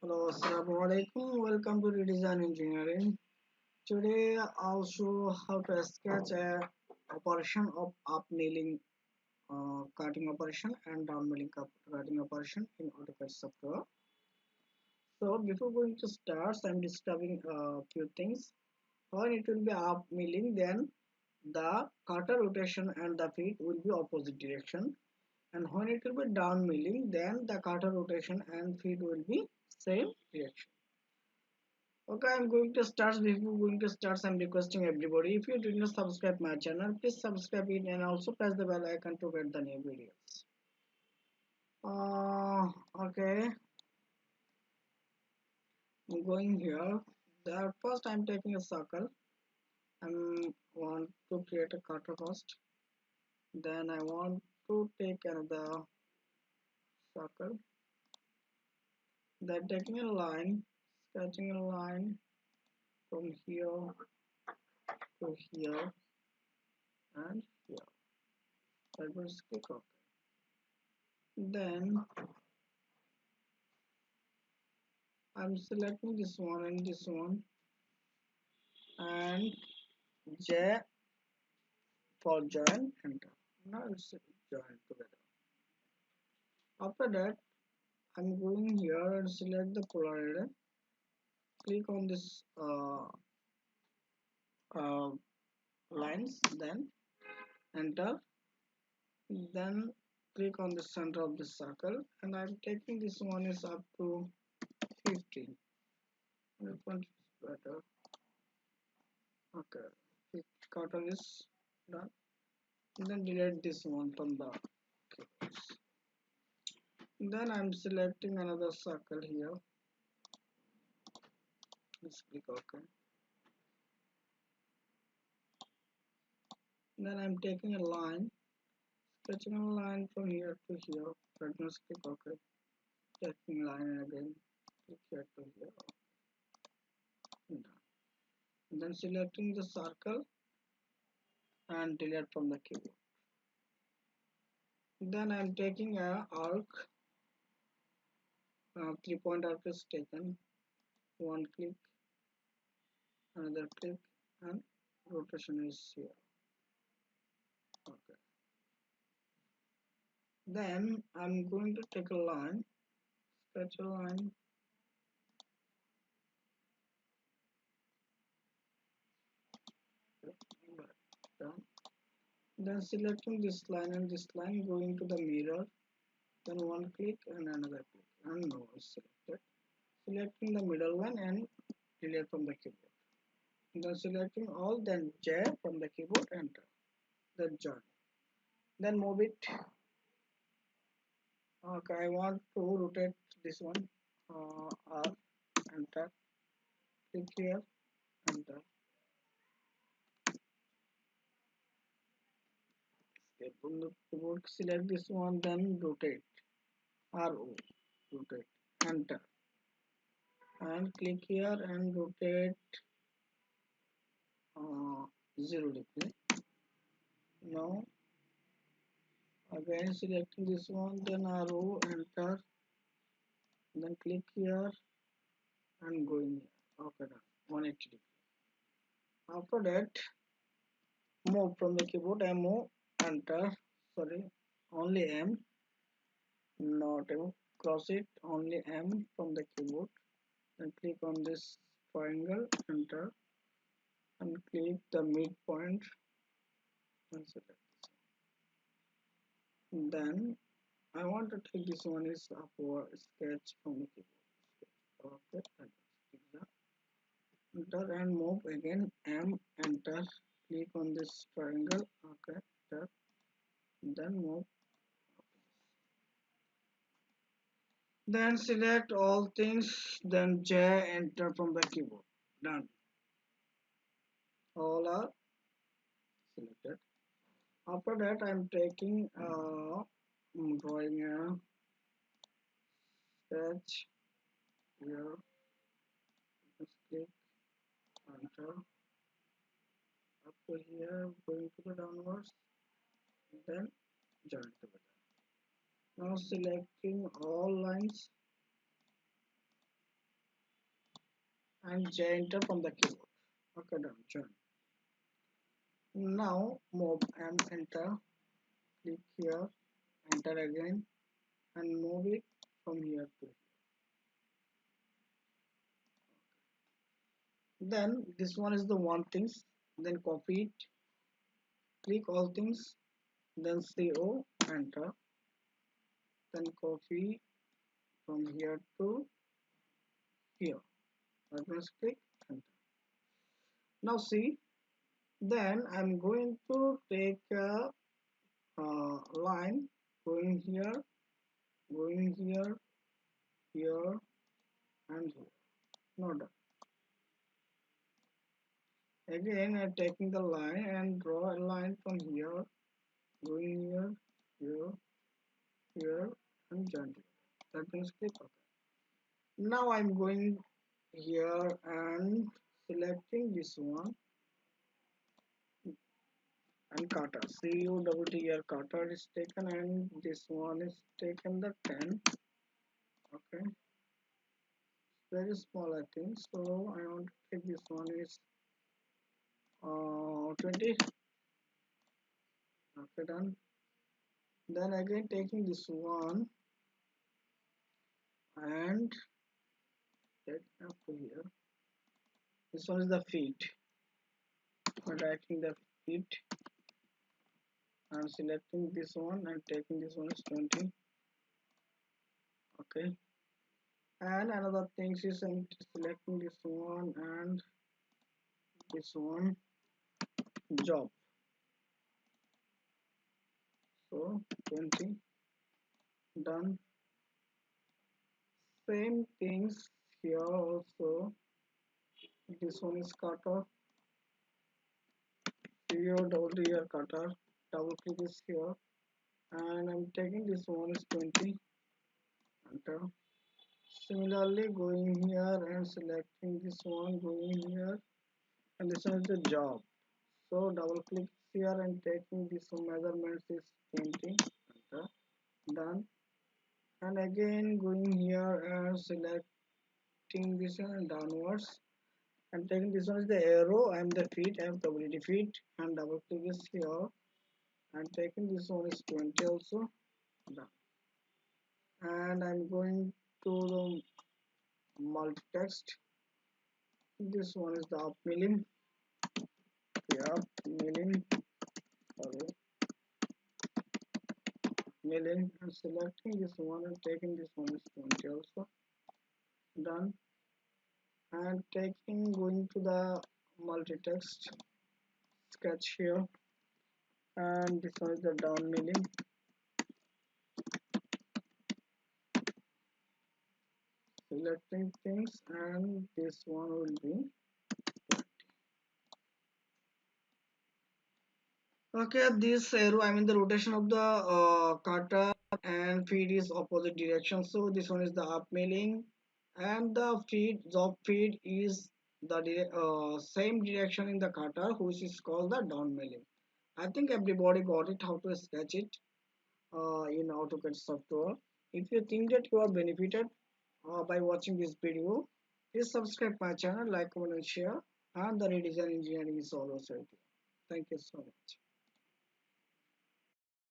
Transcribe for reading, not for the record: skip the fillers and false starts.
Hello, Assalamu alaikum. Welcome to Redesign Engineering. Today I'll show how to sketch a operation of up milling cutting operation and down milling cutting operation in AutoCAD software. So before going to start, I'm describing a few things. When it will be up milling, then the cutter rotation and the feet will be opposite direction. And when it will be down milling, then the cutter rotation and feet will be same direction. Okay, I'm going to start. Before going to start, I'm requesting everybody. If you did not subscribe my channel, please subscribe it and also press the bell icon to get the new videos. Okay, I'm going here. The first, I'm taking a circle. I want to create a cutter first. Then I want to take another circle. Then taking a line, sketching a line from here to here and here. I will click OK. Then I'm selecting this one and this one and J for join, enter. Now it's join together. After that, I'm going here and select the polarity. Click on this uh, lines, then enter. Then click on the center of the circle, and I'm taking this one is up to 15. This one is better. Okay, this cutter is done. Then delete this one from the keyboards. Then I'm selecting another circle here. Let's click OK. Then I'm taking a line, sketching a line from here to here. Let's click OK. Taking line and again click here to here. Done. Then selecting the circle and delete from the keyboard. Then I'm taking a arc. 3-point arc is taken. One click, another click, and rotation is here. Okay. Then I'm going to take a line, sketch a line. Done. Then selecting this line and this line, going to the mirror. Then one click and another click, and no is selected. Selecting the middle one and delete from the keyboard. Then selecting all, then J from the keyboard, enter. Then join. Then move it. Okay, I want to rotate this one. R, enter. Click here, enter. Escape from the keyboard. Select this one, then rotate. RO, rotate, enter. And click here and rotate 0 degree. Now again selecting this one, then arrow, enter, then click here and going here. Okay, done. 180 degree. After that, move from the keyboard. I move, enter. Sorry, only M, not M. Cross it, only M from the keyboard. Then click on this triangle, enter, and click the midpoint and select. Then I want to take this one is upward sketch from the keyboard. Okay, enter and move again. M, enter. Click on this triangle. Okay, enter. Then move. Then select all things. Then J, enter from the keyboard. Done. All are selected. After that, I'm taking drawing a sketch here. Just click, enter. Up to here, going to the downwards, then join together. Now selecting all lines, and J enter from the keyboard. Okay, done. Join. Now move M enter, click here, enter again, and move it from here to here. Then this one is the one things. Then copy it, click all things, then CO, enter, then copy from here to here. That means click enter. Now see, then I'm going to take a line going here, here, and here. Not done. Again, I'm taking the line and draw a line from here, going here, here, and join here. That means click OK. Now I'm going here and selecting this one and cutter. CUTTR cutter is taken and this one is taken the 10. Okay, very small I think. So I want to take this one is 20. Okay, done. Then again taking this one and take up to here. This one is the feet. Dragging the feet and selecting this one and taking this one is 20. Okay, and another thing is I'm selecting this one and this one job. So 20, done. Same things here also. This one is cutter. Here double here cutter. Double click is here, and I'm taking this one is 20. Enter. Similarly, going here and selecting this one, going here, and this one is the job. So double click here and taking this measurements is 20. Enter. Done. And again going here and selecting this one and downwards. I'm taking this one is the arrow. I'm the feet. I'm probability feet, and double click is here. I'm taking this one is 20 also. Done. And I'm going to the multi-text. This one is the up milling. Yeah, milling. Sorry, milling. And selecting this one and taking this one is 20 also. Done. And taking going to the multi-text sketch here, and this one is the down milling. Selecting things, and this one will be 20. Okay, this arrow, I mean the rotation of the cutter and feed is opposite direction. So this one is the up milling, and the feed job feed is the same direction in the cutter, which is called the down milling. I think everybody got it how to sketch it in AutoCAD software. If you think that you are benefited by watching this video, please subscribe my channel, like, comment, and share. And the redesign engineering is always with you. Thank you so much.